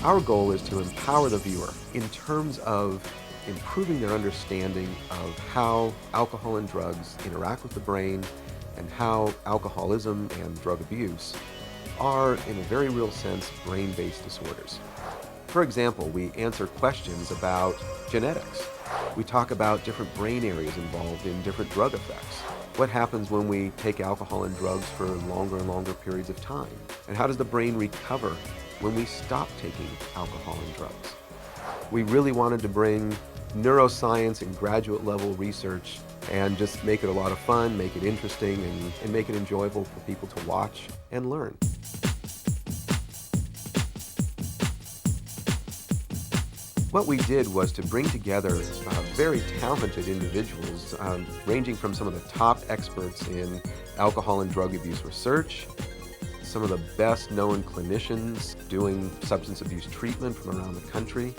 Our goal is to empower the viewer in terms of improving their understanding of how alcohol and drugs interact with the brain and how alcoholism and drug abuse are, in a very real sense, brain-based disorders. For example, we answer questions about genetics. We talk about different brain areas involved in different drug effects. What happens when we take alcohol and drugs for longer and longer periods of time? And how does the brain recover when we stop taking alcohol and drugs? We really wanted to bring neuroscience and graduate level research and just make it a lot of fun, make it interesting, and make it enjoyable for people to watch and learn. What we did was to bring together very talented individuals, ranging from some of the top experts in alcohol and drug abuse research, some of the best known clinicians doing substance abuse treatment from around the country,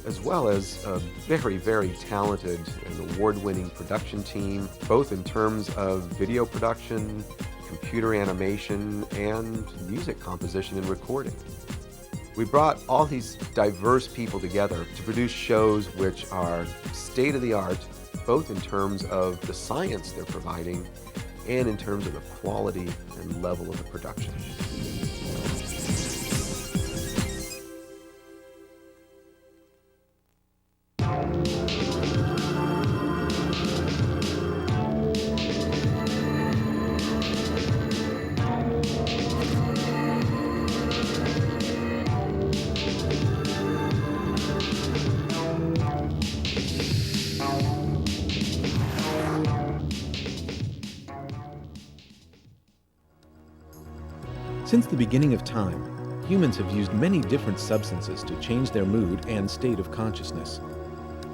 as well as a very, very talented and award-winning production team, both in terms of video production, computer animation, and music composition and recording. We brought all these diverse people together to produce shows which are state-of-the-art, both in terms of the science they're providing and in terms of the quality and level of the production. Since the beginning of time, humans have used many different substances to change their mood and state of consciousness.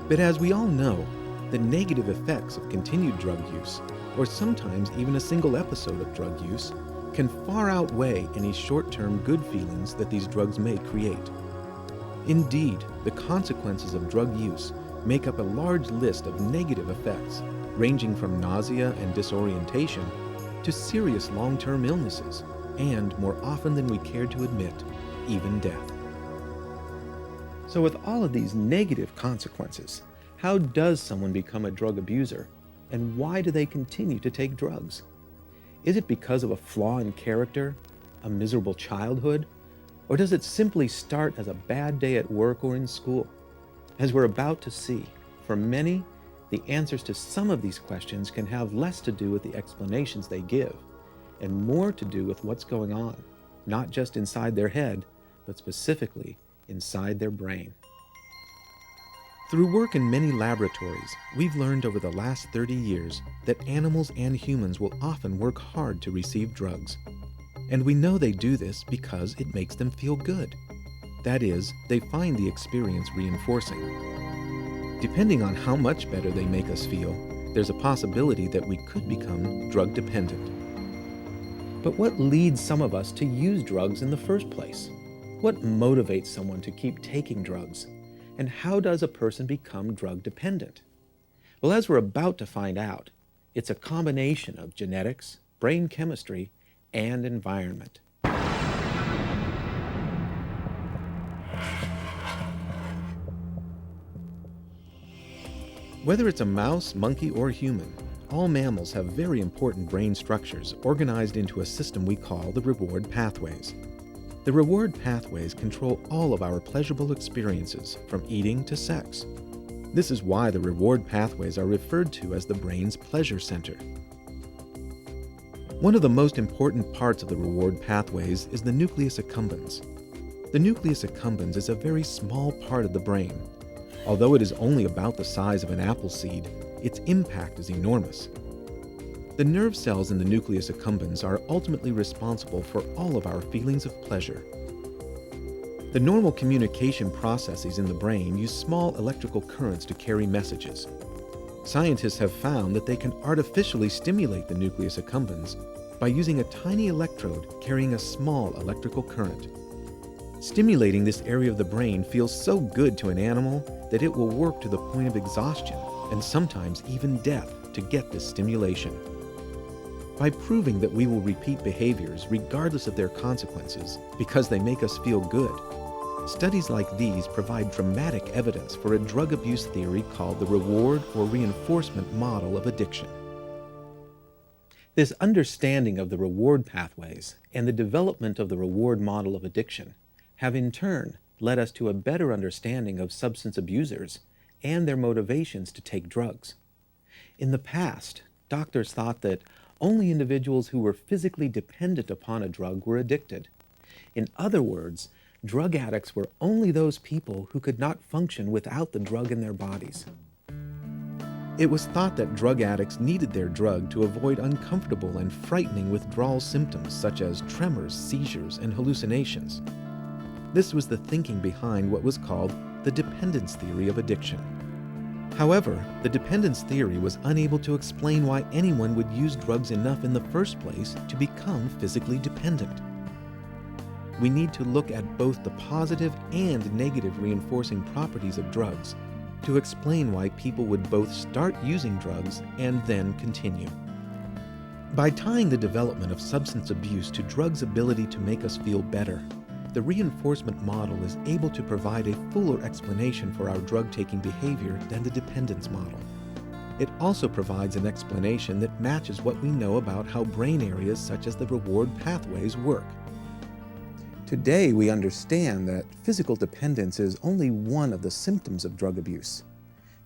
But as we all know, the negative effects of continued drug use, or sometimes even a single episode of drug use, can far outweigh any short-term good feelings that these drugs may create. Indeed, the consequences of drug use make up a large list of negative effects, ranging from nausea and disorientation to serious long-term illnesses, and, more often than we care to admit, even death. So with all of these negative consequences, how does someone become a drug abuser, and why do they continue to take drugs? Is it because of a flaw in character, a miserable childhood, or does it simply start as a bad day at work or in school? As we're about to see, for many, the answers to some of these questions can have less to do with the explanations they give, and more to do with what's going on, not just inside their head, but specifically inside their brain. Through work in many laboratories, we've learned over the last 30 years that animals and humans will often work hard to receive drugs. And we know they do this because it makes them feel good. That is, they find the experience reinforcing. Depending on how much better they make us feel, there's a possibility that we could become drug dependent. But what leads some of us to use drugs in the first place? What motivates someone to keep taking drugs? And how does a person become drug dependent? Well, as we're about to find out, it's a combination of genetics, brain chemistry, and environment. Whether it's a mouse, monkey, or human, all mammals have very important brain structures organized into a system we call the reward pathways. The reward pathways control all of our pleasurable experiences, from eating to sex. This is why the reward pathways are referred to as the brain's pleasure center. One of the most important parts of the reward pathways is the nucleus accumbens. The nucleus accumbens is a very small part of the brain. Although it is only about the size of an apple seed, its impact is enormous. The nerve cells in the nucleus accumbens are ultimately responsible for all of our feelings of pleasure. The normal communication processes in the brain use small electrical currents to carry messages. Scientists have found that they can artificially stimulate the nucleus accumbens by using a tiny electrode carrying a small electrical current. Stimulating this area of the brain feels so good to an animal that it will work to the point of exhaustion and sometimes even death to get this stimulation. By proving that we will repeat behaviors regardless of their consequences because they make us feel good, Studies like these provide dramatic evidence for a drug abuse theory called the reward or reinforcement model of addiction. This understanding of the reward pathways and the development of the reward model of addiction have in turn led us to a better understanding of substance abusers and their motivations to take drugs. In the past, doctors thought that only individuals who were physically dependent upon a drug were addicted. In other words, drug addicts were only those people who could not function without the drug in their bodies. It was thought that drug addicts needed their drug to avoid uncomfortable and frightening withdrawal symptoms such as tremors, seizures, and hallucinations. This was the thinking behind what was called the dependence theory of addiction. However, the dependence theory was unable to explain why anyone would use drugs enough in the first place to become physically dependent. We need to look at both the positive and negative reinforcing properties of drugs to explain why people would both start using drugs and then continue. By tying the development of substance abuse to drugs' ability to make us feel better, the reinforcement model is able to provide a fuller explanation for our drug-taking behavior than the dependence model. It also provides an explanation that matches what we know about how brain areas such as the reward pathways work. Today, we understand that physical dependence is only one of the symptoms of drug abuse.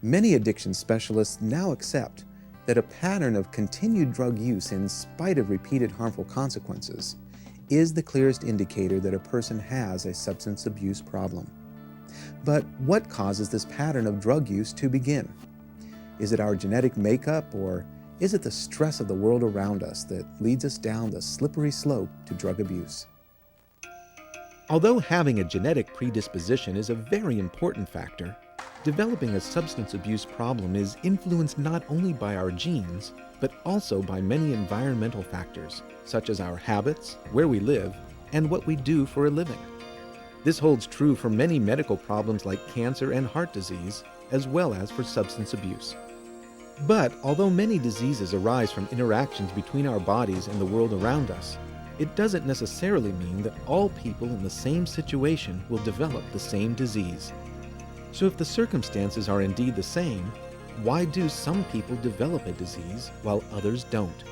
Many addiction specialists now accept that a pattern of continued drug use in spite of repeated harmful consequences is the clearest indicator that a person has a substance abuse problem. But what causes this pattern of drug use to begin? Is it our genetic makeup, or is it the stress of the world around us that leads us down the slippery slope to drug abuse? Although having a genetic predisposition is a very important factor, developing a substance abuse problem is influenced not only by our genes, but also by many environmental factors, such as our habits, where we live, and what we do for a living. This holds true for many medical problems like cancer and heart disease, as well as for substance abuse. But although many diseases arise from interactions between our bodies and the world around us, it doesn't necessarily mean that all people in the same situation will develop the same disease. So if the circumstances are indeed the same, why do some people develop a disease while others don't?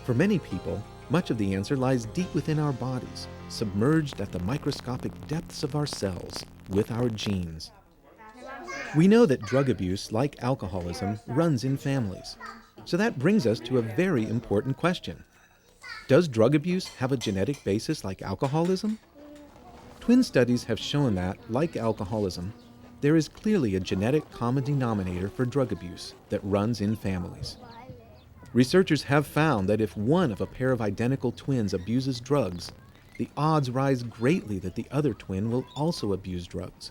For many people, much of the answer lies deep within our bodies, submerged at the microscopic depths of our cells, with our genes. We know that drug abuse, like alcoholism, runs in families. So that brings us to a very important question. Does drug abuse have a genetic basis like alcoholism? Twin studies have shown that, like alcoholism, there is clearly a genetic common denominator for drug abuse that runs in families. Researchers have found that if one of a pair of identical twins abuses drugs, the odds rise greatly that the other twin will also abuse drugs.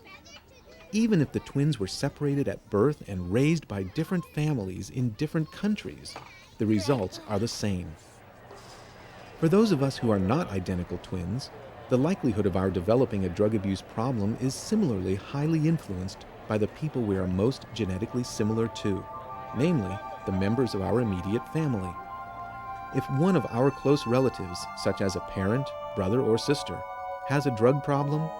Even if the twins were separated at birth and raised by different families in different countries, the results are the same. For those of us who are not identical twins, the likelihood of our developing a drug abuse problem is similarly highly influenced by the people we are most genetically similar to, namely, the members of our immediate family. If one of our close relatives, such as a parent, brother, or sister, has a drug problem,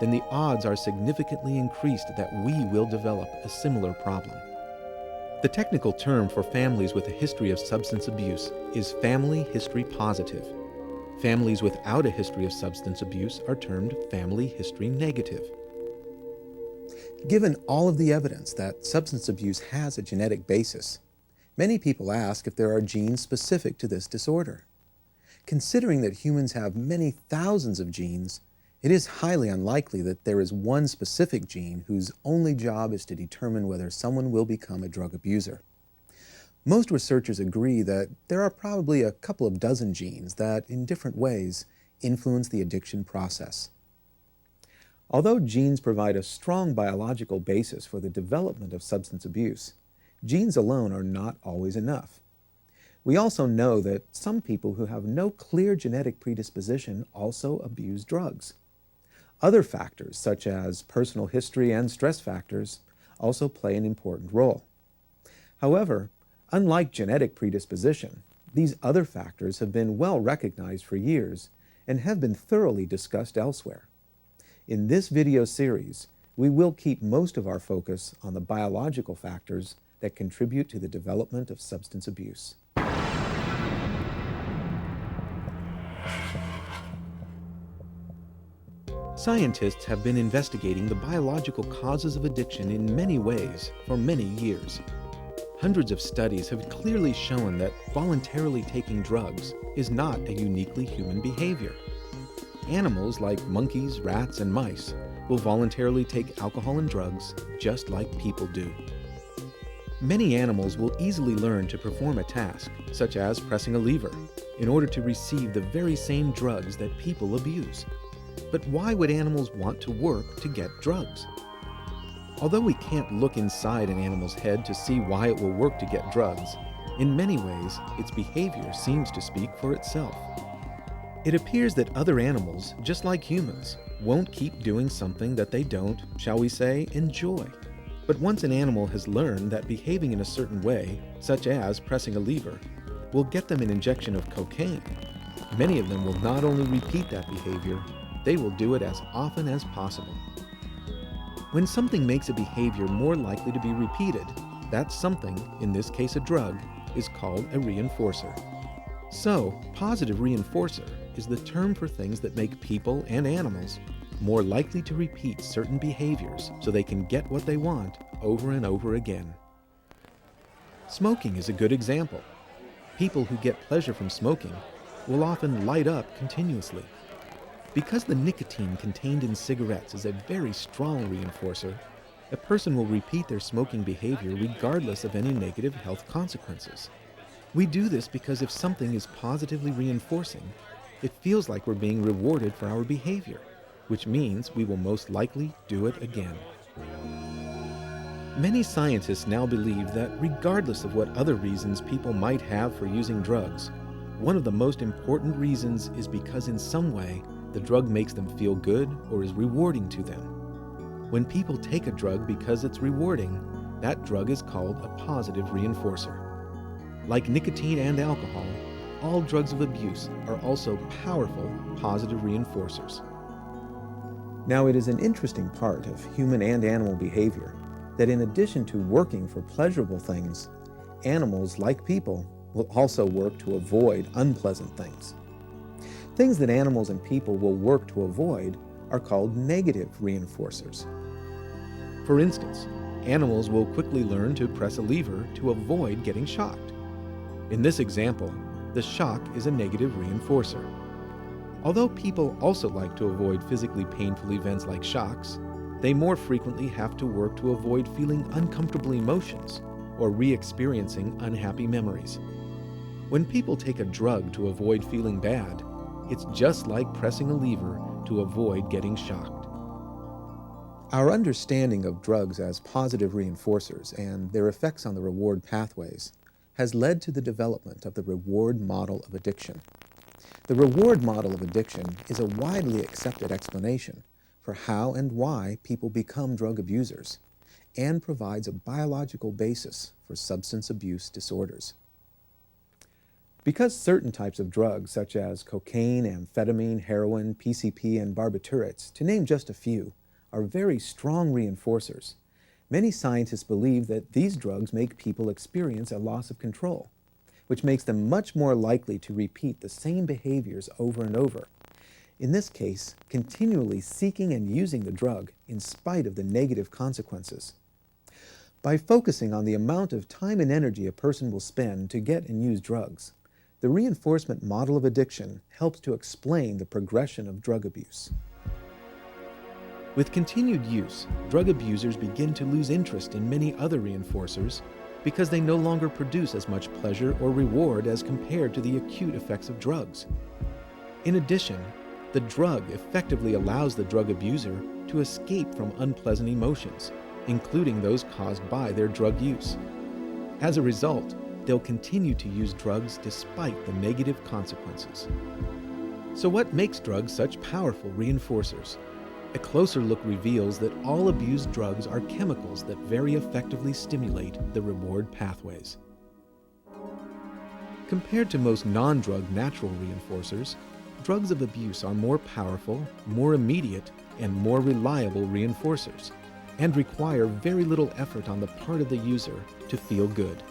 then the odds are significantly increased that we will develop a similar problem. The technical term for families with a history of substance abuse is family history positive. Families without a history of substance abuse are termed family history negative. Given all of the evidence that substance abuse has a genetic basis, many people ask if there are genes specific to this disorder. Considering that humans have many thousands of genes, it is highly unlikely that there is one specific gene whose only job is to determine whether someone will become a drug abuser. Most researchers agree that there are probably a couple of dozen genes that, in different ways, influence the addiction process. Although genes provide a strong biological basis for the development of substance abuse, genes alone are not always enough. We also know that some people who have no clear genetic predisposition also abuse drugs. Other factors, such as personal history and stress factors, also play an important role. However, unlike genetic predisposition, these other factors have been well recognized for years and have been thoroughly discussed elsewhere. In this video series, we will keep most of our focus on the biological factors that contribute to the development of substance abuse. Scientists have been investigating the biological causes of addiction in many ways for many years. Hundreds of studies have clearly shown that voluntarily taking drugs is not a uniquely human behavior. Animals like monkeys, rats, and mice will voluntarily take alcohol and drugs just like people do. Many animals will easily learn to perform a task, such as pressing a lever, in order to receive the very same drugs that people abuse. But why would animals want to work to get drugs? Although we can't look inside an animal's head to see why it will work to get drugs, in many ways, its behavior seems to speak for itself. It appears that other animals, just like humans, won't keep doing something that they don't, shall we say, enjoy. But once an animal has learned that behaving in a certain way, such as pressing a lever, will get them an injection of cocaine, many of them will not only repeat that behavior, they will do it as often as possible. When something makes a behavior more likely to be repeated, that something, in this case a drug, is called a reinforcer. So, positive reinforcer is the term for things that make people and animals more likely to repeat certain behaviors so they can get what they want over and over again. Smoking is a good example. People who get pleasure from smoking will often light up continuously. Because the nicotine contained in cigarettes is a very strong reinforcer, a person will repeat their smoking behavior regardless of any negative health consequences. We do this because if something is positively reinforcing, it feels like we're being rewarded for our behavior, which means we will most likely do it again. Many scientists now believe that regardless of what other reasons people might have for using drugs, one of the most important reasons is because in some way the drug makes them feel good or is rewarding to them. When people take a drug because it's rewarding, that drug is called a positive reinforcer. Like nicotine and alcohol, all drugs of abuse are also powerful positive reinforcers. Now, it is an interesting part of human and animal behavior that in addition to working for pleasurable things, animals, like people, will also work to avoid unpleasant things. Things that animals and people will work to avoid are called negative reinforcers. For instance, animals will quickly learn to press a lever to avoid getting shocked. In this example, the shock is a negative reinforcer. Although people also like to avoid physically painful events like shocks, they more frequently have to work to avoid feeling uncomfortable emotions or re-experiencing unhappy memories. When people take a drug to avoid feeling bad, it's just like pressing a lever to avoid getting shocked. Our understanding of drugs as positive reinforcers and their effects on the reward pathways has led to the development of the reward model of addiction. The reward model of addiction is a widely accepted explanation for how and why people become drug abusers and provides a biological basis for substance abuse disorders. Because certain types of drugs, such as cocaine, amphetamine, heroin, PCP, and barbiturates, to name just a few, are very strong reinforcers, many scientists believe that these drugs make people experience a loss of control, which makes them much more likely to repeat the same behaviors over and over. In this case, continually seeking and using the drug in spite of the negative consequences. By focusing on the amount of time and energy a person will spend to get and use drugs, the reinforcement model of addiction helps to explain the progression of drug abuse. With continued use, drug abusers begin to lose interest in many other reinforcers because they no longer produce as much pleasure or reward as compared to the acute effects of drugs. In addition, the drug effectively allows the drug abuser to escape from unpleasant emotions, including those caused by their drug use. As a result, they'll continue to use drugs despite the negative consequences. So what makes drugs such powerful reinforcers? A closer look reveals that all abused drugs are chemicals that very effectively stimulate the reward pathways. Compared to most non-drug natural reinforcers, drugs of abuse are more powerful, more immediate, and more reliable reinforcers, and require very little effort on the part of the user to feel good.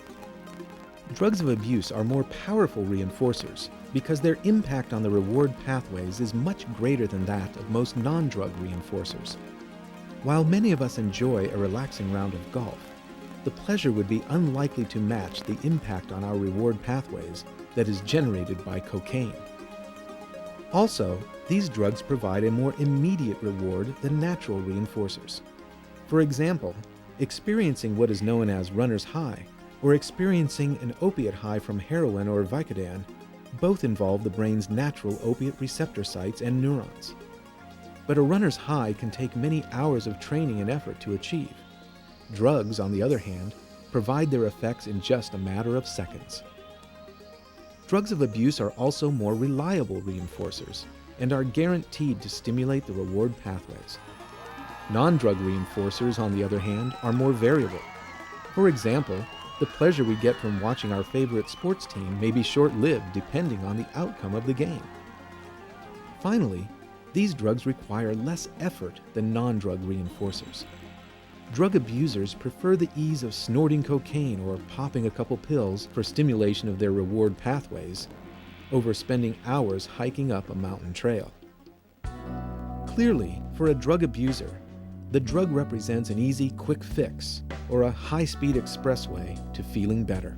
Drugs of abuse are more powerful reinforcers because their impact on the reward pathways is much greater than that of most non-drug reinforcers. While many of us enjoy a relaxing round of golf, the pleasure would be unlikely to match the impact on our reward pathways that is generated by cocaine. Also, these drugs provide a more immediate reward than natural reinforcers. For example, experiencing what is known as runner's high or experiencing an opiate high from heroin or Vicodin both involve the brain's natural opiate receptor sites and neurons. But a runner's high can take many hours of training and effort to achieve. Drugs, on the other hand, provide their effects in just a matter of seconds. Drugs of abuse are also more reliable reinforcers and are guaranteed to stimulate the reward pathways. Non-drug reinforcers, on the other hand, are more variable. For example, the pleasure we get from watching our favorite sports team may be short-lived depending on the outcome of the game. Finally, these drugs require less effort than non-drug reinforcers. Drug abusers prefer the ease of snorting cocaine or popping a couple pills for stimulation of their reward pathways over spending hours hiking up a mountain trail. Clearly, for a drug abuser, the drug represents an easy, quick fix or a high-speed expressway to feeling better.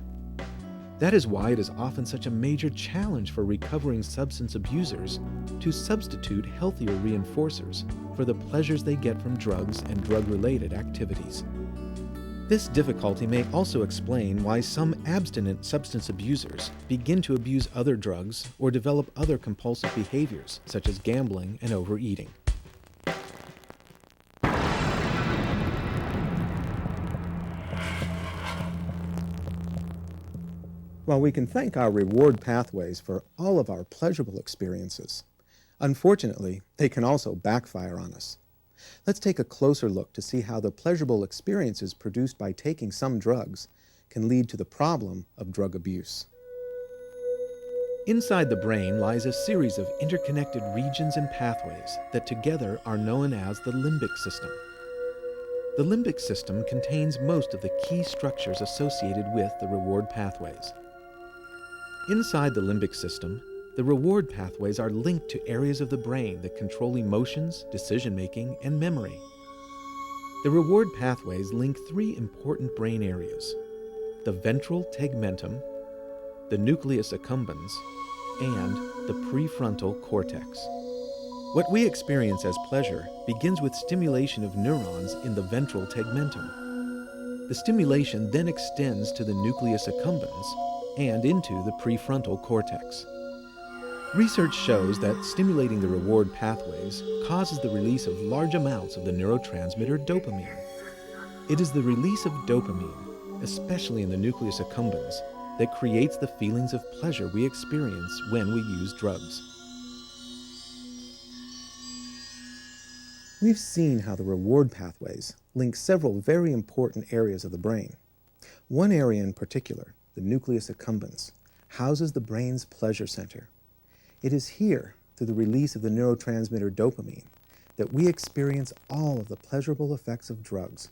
That is why it is often such a major challenge for recovering substance abusers to substitute healthier reinforcers for the pleasures they get from drugs and drug-related activities. This difficulty may also explain why some abstinent substance abusers begin to abuse other drugs or develop other compulsive behaviors, such as gambling and overeating. While we can thank our reward pathways for all of our pleasurable experiences, unfortunately, they can also backfire on us. Let's take a closer look to see how the pleasurable experiences produced by taking some drugs can lead to the problem of drug abuse. Inside the brain lies a series of interconnected regions and pathways that together are known as the limbic system. The limbic system contains most of the key structures associated with the reward pathways. Inside the limbic system, the reward pathways are linked to areas of the brain that control emotions, decision-making, and memory. The reward pathways link three important brain areas: the ventral tegmentum, the nucleus accumbens, and the prefrontal cortex. What we experience as pleasure begins with stimulation of neurons in the ventral tegmentum. The stimulation then extends to the nucleus accumbens and into the prefrontal cortex. Research shows that stimulating the reward pathways causes the release of large amounts of the neurotransmitter dopamine. It is the release of dopamine, especially in the nucleus accumbens, that creates the feelings of pleasure we experience when we use drugs. We've seen how the reward pathways link several very important areas of the brain. One area in particular, the nucleus accumbens, houses the brain's pleasure center. It is here, through the release of the neurotransmitter dopamine, that we experience all of the pleasurable effects of drugs.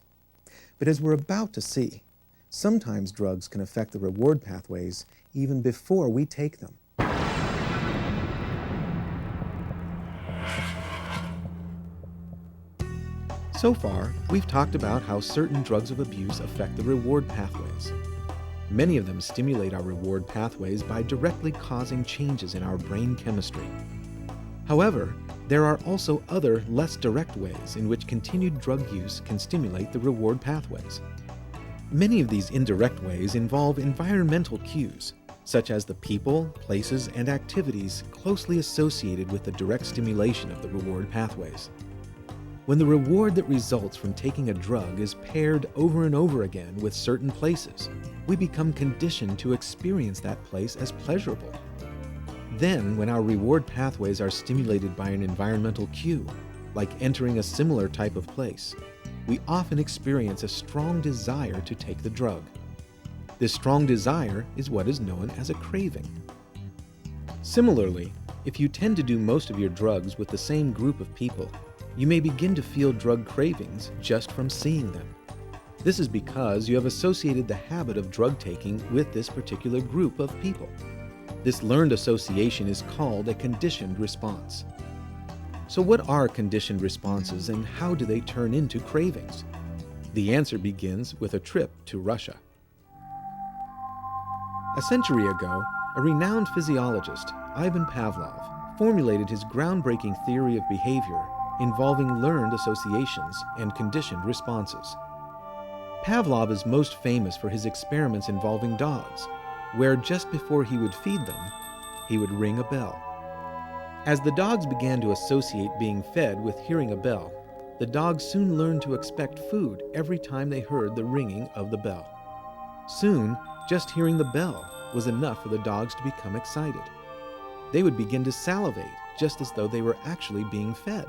But as we're about to see, sometimes drugs can affect the reward pathways even before we take them. So far, we've talked about how certain drugs of abuse affect the reward pathways. Many of them stimulate our reward pathways by directly causing changes in our brain chemistry. However, there are also other, less direct ways in which continued drug use can stimulate the reward pathways. Many of these indirect ways involve environmental cues, such as the people, places, and activities closely associated with the direct stimulation of the reward pathways. When the reward that results from taking a drug is paired over and over again with certain places, we become conditioned to experience that place as pleasurable. Then, when our reward pathways are stimulated by an environmental cue, like entering a similar type of place, we often experience a strong desire to take the drug. This strong desire is what is known as a craving. Similarly, if you tend to do most of your drugs with the same group of people, you may begin to feel drug cravings just from seeing them. This is because you have associated the habit of drug taking with this particular group of people. This learned association is called a conditioned response. So what are conditioned responses and how do they turn into cravings? The answer begins with a trip to Russia. A century ago, a renowned physiologist, Ivan Pavlov, formulated his groundbreaking theory of behavior involving learned associations and conditioned responses. Pavlov is most famous for his experiments involving dogs, where just before he would feed them, he would ring a bell. As the dogs began to associate being fed with hearing a bell, the dogs soon learned to expect food every time they heard the ringing of the bell. Soon, just hearing the bell was enough for the dogs to become excited. They would begin to salivate just as though they were actually being fed.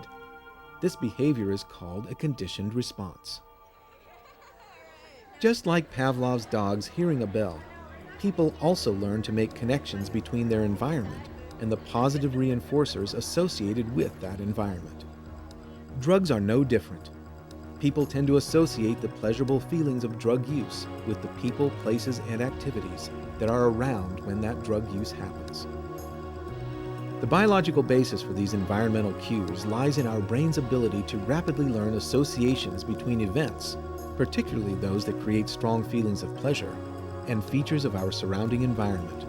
This behavior is called a conditioned response. Just like Pavlov's dogs hearing a bell, people also learn to make connections between their environment and the positive reinforcers associated with that environment. Drugs are no different. People tend to associate the pleasurable feelings of drug use with the people, places, and activities that are around when that drug use happens. The biological basis for these environmental cues lies in our brain's ability to rapidly learn associations between events, particularly those that create strong feelings of pleasure, and features of our surrounding environment.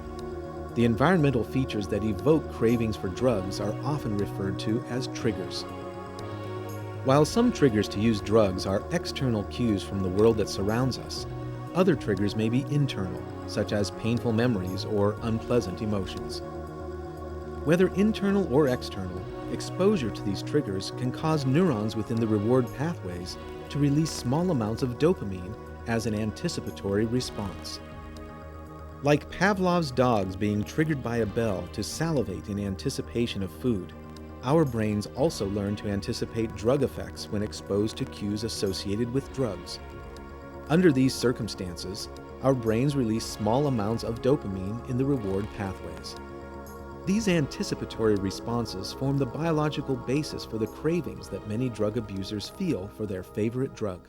The environmental features that evoke cravings for drugs are often referred to as triggers. While some triggers to use drugs are external cues from the world that surrounds us, other triggers may be internal, such as painful memories or unpleasant emotions. Whether internal or external, exposure to these triggers can cause neurons within the reward pathways to release small amounts of dopamine as an anticipatory response. Like Pavlov's dogs being triggered by a bell to salivate in anticipation of food, our brains also learn to anticipate drug effects when exposed to cues associated with drugs. Under these circumstances, our brains release small amounts of dopamine in the reward pathways. These anticipatory responses form the biological basis for the cravings that many drug abusers feel for their favorite drug.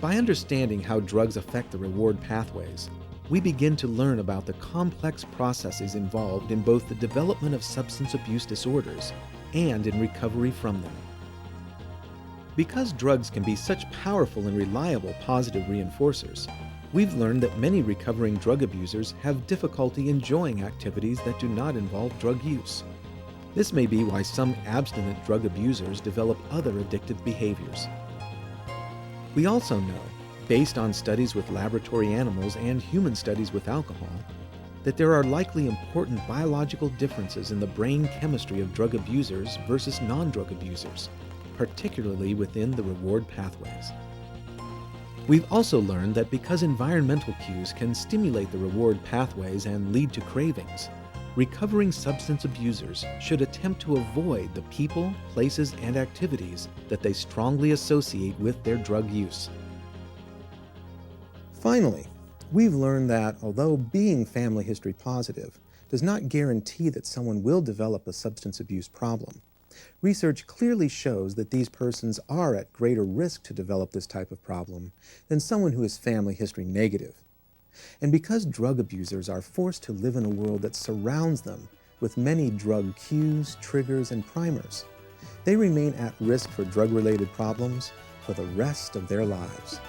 By understanding how drugs affect the reward pathways, we begin to learn about the complex processes involved in both the development of substance abuse disorders and in recovery from them. Because drugs can be such powerful and reliable positive reinforcers, we've learned that many recovering drug abusers have difficulty enjoying activities that do not involve drug use. This may be why some abstinent drug abusers develop other addictive behaviors. We also know, based on studies with laboratory animals and human studies with alcohol, that there are likely important biological differences in the brain chemistry of drug abusers versus non-drug abusers, particularly within the reward pathways. We've also learned that because environmental cues can stimulate the reward pathways and lead to cravings, recovering substance abusers should attempt to avoid the people, places, and activities that they strongly associate with their drug use. Finally, we've learned that although being family history positive does not guarantee that someone will develop a substance abuse problem, research clearly shows that these persons are at greater risk to develop this type of problem than someone who is family history negative. And because drug abusers are forced to live in a world that surrounds them with many drug cues, triggers, and primers, they remain at risk for drug-related problems for the rest of their lives.